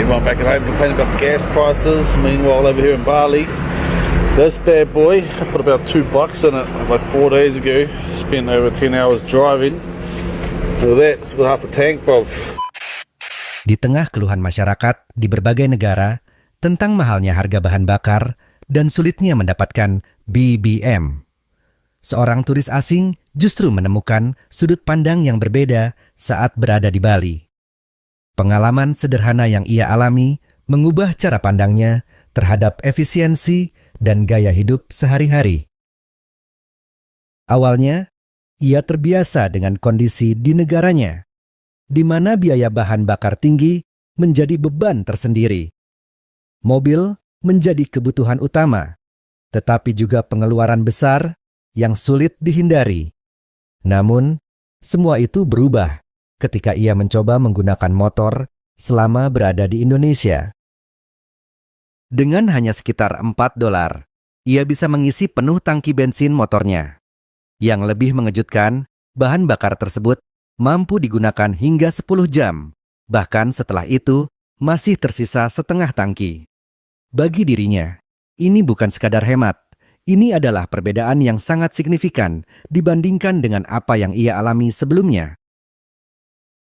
Everyone back at home complaining about gas prices. Meanwhile, over here in Bali, this bad boy, I put about $2 in it like 4 days ago. Spent over 10 hours driving. So that's with half a tank, bruv. Di tengah keluhan masyarakat di berbagai negara tentang mahalnya harga bahan bakar dan sulitnya mendapatkan BBM, seorang turis asing justru menemukan sudut pandang yang berbeda saat berada di Bali. Pengalaman sederhana yang ia alami mengubah cara pandangnya terhadap efisiensi dan gaya hidup sehari-hari. Awalnya, ia terbiasa dengan kondisi di negaranya, di mana biaya bahan bakar tinggi menjadi beban tersendiri. Mobil menjadi kebutuhan utama, tetapi juga pengeluaran besar yang sulit dihindari. Namun, semua itu berubah ketika ia mencoba menggunakan motor selama berada di Indonesia. Dengan hanya sekitar $4, ia bisa mengisi penuh tangki bensin motornya. Yang lebih mengejutkan, bahan bakar tersebut mampu digunakan hingga 10 jam, bahkan setelah itu masih tersisa setengah tangki. Bagi dirinya, ini bukan sekadar hemat, ini adalah perbedaan yang sangat signifikan dibandingkan dengan apa yang ia alami sebelumnya.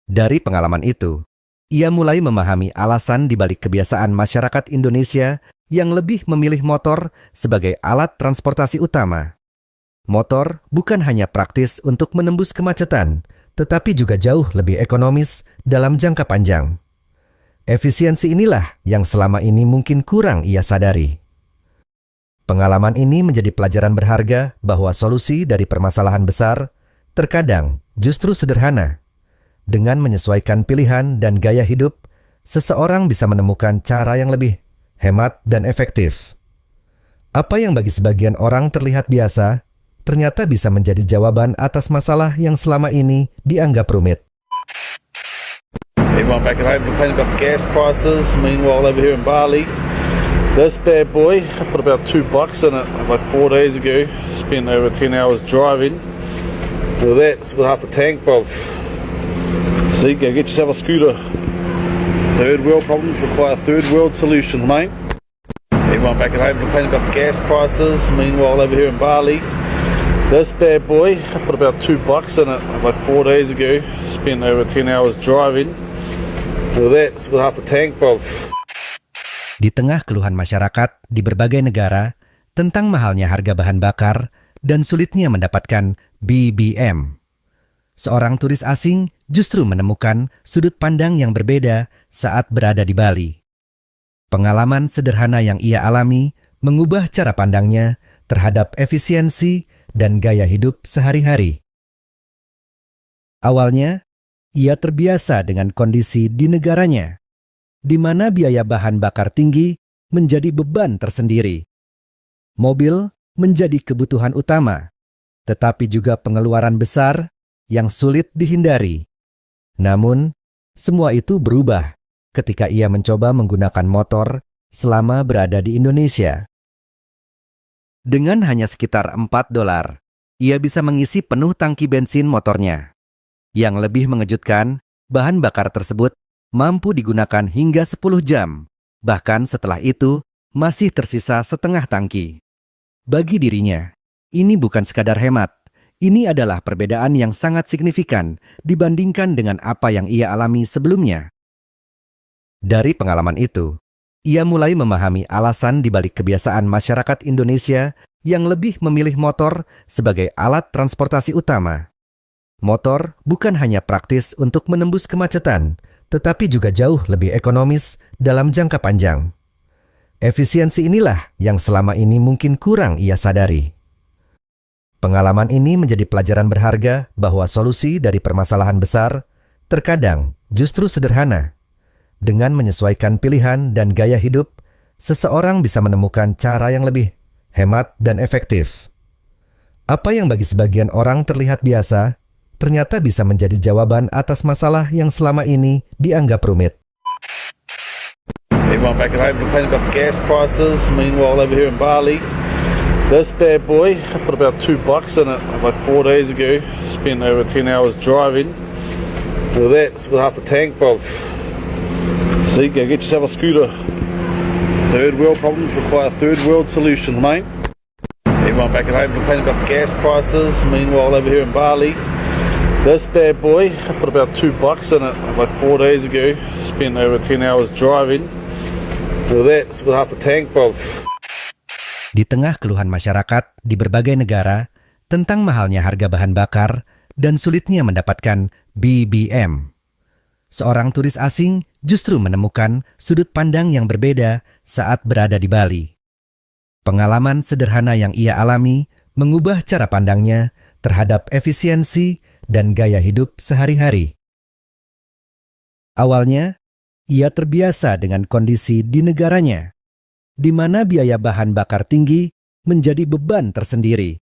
Dari pengalaman itu, ia mulai memahami alasan di balik kebiasaan masyarakat Indonesia yang lebih memilih motor sebagai alat transportasi utama. Motor bukan hanya praktis untuk menembus kemacetan, tetapi juga jauh lebih ekonomis dalam jangka panjang. Efisiensi inilah yang selama ini mungkin kurang ia sadari. Pengalaman ini menjadi pelajaran berharga bahwa solusi dari permasalahan besar terkadang justru sederhana. Dengan menyesuaikan pilihan dan gaya hidup, seseorang bisa menemukan cara yang lebih hemat dan efektif. Apa yang bagi sebagian orang terlihat biasa, ternyata bisa menjadi jawaban atas masalah yang selama ini dianggap rumit. Everyone back at home complaining about gas prices. Meanwhile, over here in Bali, this bad boy, I put about $2 in it like 4 days ago. Spent over 10 hours driving. So that's with half a tank, bruv. See, go get yourself a scooter. Third world problems require third world solutions, mate. Everyone back at home complaining about gas prices. Meanwhile, over here in Bali, this bad boy, I put about $2 in it like 4 days ago. Spent over 10 hours driving. So that's with half a tank, bruv. Di tengah keluhan masyarakat di berbagai negara tentang mahalnya harga bahan bakar dan sulitnya mendapatkan BBM, seorang turis asing justru menemukan sudut pandang yang berbeda saat berada di Bali. Pengalaman sederhana yang ia alami mengubah cara pandangnya terhadap efisiensi dan gaya hidup sehari-hari. Awalnya, ia terbiasa dengan kondisi di negaranya, di mana biaya bahan bakar tinggi menjadi beban tersendiri. Mobil menjadi kebutuhan utama, tetapi juga pengeluaran besar yang sulit dihindari. Namun, semua itu berubah ketika ia mencoba menggunakan motor selama berada di Indonesia. Dengan hanya sekitar $4, ia bisa mengisi penuh tangki bensin motornya. Yang lebih mengejutkan, bahan bakar tersebut mampu digunakan hingga 10 jam, bahkan setelah itu masih tersisa setengah tangki. Bagi dirinya, ini bukan sekadar hemat, ini adalah perbedaan yang sangat signifikan dibandingkan dengan apa yang ia alami sebelumnya. Dari pengalaman itu, ia mulai memahami alasan di balik kebiasaan masyarakat Indonesia yang lebih memilih motor sebagai alat transportasi utama. Motor bukan hanya praktis untuk menembus kemacetan, tetapi juga jauh lebih ekonomis dalam jangka panjang. Efisiensi inilah yang selama ini mungkin kurang ia sadari. Pengalaman ini menjadi pelajaran berharga bahwa solusi dari permasalahan besar terkadang justru sederhana. Dengan menyesuaikan pilihan dan gaya hidup, seseorang bisa menemukan cara yang lebih hemat dan efektif. Apa yang bagi sebagian orang terlihat biasa, ternyata bisa menjadi jawaban atas masalah yang selama ini dianggap rumit. Everyone back at home complaining about gas prices. Meanwhile, over here in Bali, this bad boy, I put about $2 in it like 4 days ago. Spent over 10 hours driving. So that's with half a tank, bruv. See, go get yourself a scooter. Third world problems require third world solutions, mate. Everyone back at home complaining about gas prices. Meanwhile, over here in Bali, this bad boy, I put about $2 in it like 4 days ago. Spent over 10 hours driving. With that, it's got half a tank, bruv. Di tengah keluhan masyarakat di berbagai negara tentang mahalnya harga bahan bakar dan sulitnya mendapatkan BBM, seorang turis asing justru menemukan sudut pandang yang berbeda saat berada di Bali. Pengalaman sederhana yang ia alami mengubah cara pandangnya terhadap efisiensi dan gaya hidup sehari-hari. Awalnya, ia terbiasa dengan kondisi di negaranya, di mana biaya bahan bakar tinggi menjadi beban tersendiri.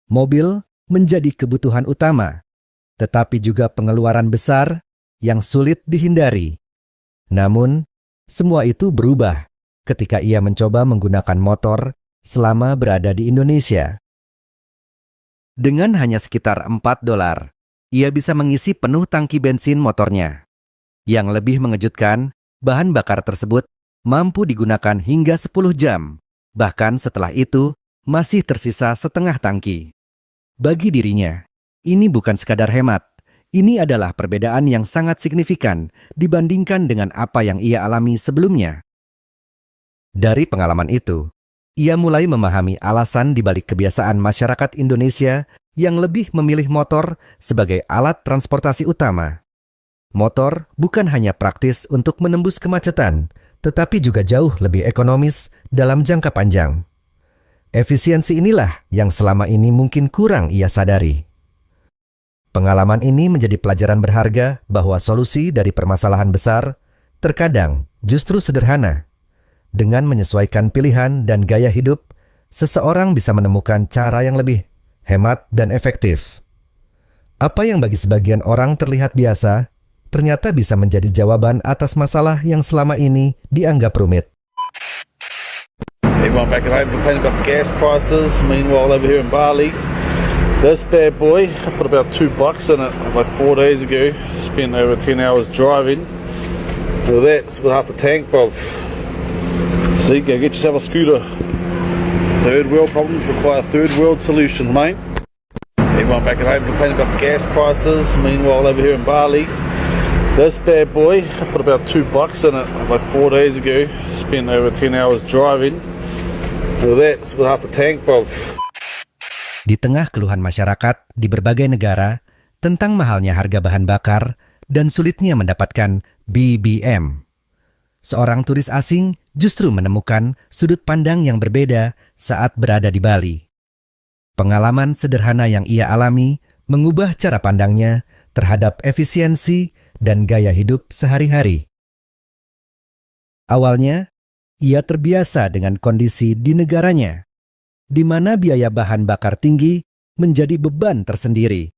Mobil menjadi kebutuhan utama, tetapi juga pengeluaran besar yang sulit dihindari. Namun, semua itu berubah ketika ia mencoba menggunakan motor selama berada di Indonesia. Dengan hanya sekitar $4, ia bisa mengisi penuh tangki bensin motornya. Yang lebih mengejutkan, bahan bakar tersebut mampu digunakan hingga 10 jam. Bahkan setelah itu, masih tersisa setengah tangki. Bagi dirinya, ini bukan sekadar hemat. Ini adalah perbedaan yang sangat signifikan dibandingkan dengan apa yang ia alami sebelumnya. Dari pengalaman itu, ia mulai memahami alasan di balik kebiasaan masyarakat Indonesia yang lebih memilih motor sebagai alat transportasi utama. Motor bukan hanya praktis untuk menembus kemacetan, tetapi juga jauh lebih ekonomis dalam jangka panjang. Efisiensi inilah yang selama ini mungkin kurang ia sadari. Pengalaman ini menjadi pelajaran berharga bahwa solusi dari permasalahan besar terkadang justru sederhana. Dengan menyesuaikan pilihan dan gaya hidup, seseorang bisa menemukan cara yang lebih hemat dan efektif. Apa yang bagi sebagian orang terlihat biasa, ternyata bisa menjadi jawaban atas masalah yang selama ini dianggap rumit. Everyone back at home complaining about gas prices. Meanwhile, over here in Bali, this bad boy, I put about $2 in it like 4 days ago. Spent over 10 hours driving. With that, it's got half a tank, bruv. See, go get yourself a scooter. Third world problems require third world solutions, mate. Everyone back at home complaining about gas prices. Meanwhile, over here in Bali, this bad boy, I put about $2 in it like 4 days ago. Spent over 10 hours driving. With that, it's got half a tank, bruv. Di tengah keluhan masyarakat di berbagai negara tentang mahalnya harga bahan bakar dan sulitnya mendapatkan BBM, seorang turis asing justru menemukan sudut pandang yang berbeda saat berada di Bali. Pengalaman sederhana yang ia alami mengubah cara pandangnya terhadap efisiensi dan gaya hidup sehari-hari. Awalnya, ia terbiasa dengan kondisi di negaranya, di mana biaya bahan bakar tinggi menjadi beban tersendiri.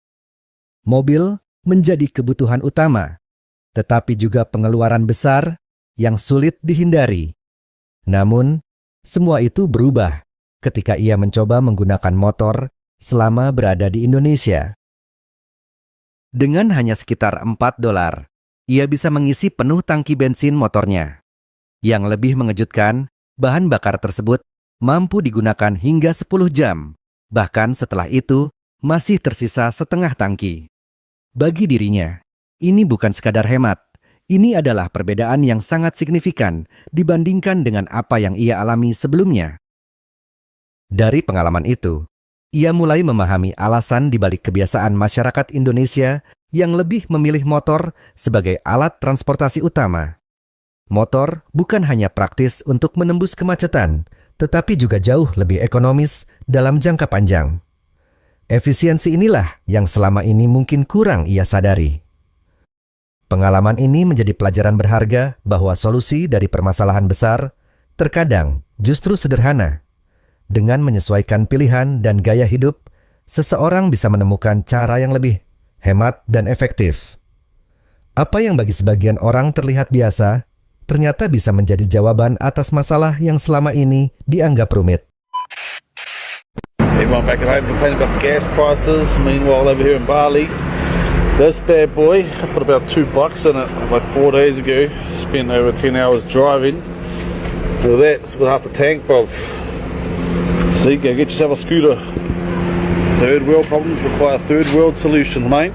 Mobil menjadi kebutuhan utama, tetapi juga pengeluaran besar yang sulit dihindari. Namun, semua itu berubah ketika ia mencoba menggunakan motor selama berada di Indonesia. Dengan hanya sekitar $4, ia bisa mengisi penuh tangki bensin motornya. Yang lebih mengejutkan, bahan bakar tersebut mampu digunakan hingga 10 jam. Bahkan setelah itu, masih tersisa setengah tangki. Bagi dirinya, ini bukan sekadar hemat. Ini adalah perbedaan yang sangat signifikan dibandingkan dengan apa yang ia alami sebelumnya. Dari pengalaman itu, ia mulai memahami alasan di balik kebiasaan masyarakat Indonesia yang lebih memilih motor sebagai alat transportasi utama. Motor bukan hanya praktis untuk menembus kemacetan, tetapi juga jauh lebih ekonomis dalam jangka panjang. Efisiensi inilah yang selama ini mungkin kurang ia sadari. Pengalaman ini menjadi pelajaran berharga bahwa solusi dari permasalahan besar terkadang justru sederhana. Dengan menyesuaikan pilihan dan gaya hidup, seseorang bisa menemukan cara yang lebih hemat dan efektif. Apa yang bagi sebagian orang terlihat biasa, ternyata bisa menjadi jawaban atas masalah yang selama ini dianggap rumit. Everyone back at home complaining about gas prices. Meanwhile, over here in Bali, This bad boy, I put about $2 in it like 4 days ago. Spent over 10 hours driving. Look at that, it's got half the tank, bruv. See, go get yourself a scooter. Third world problems require third world solutions, mate.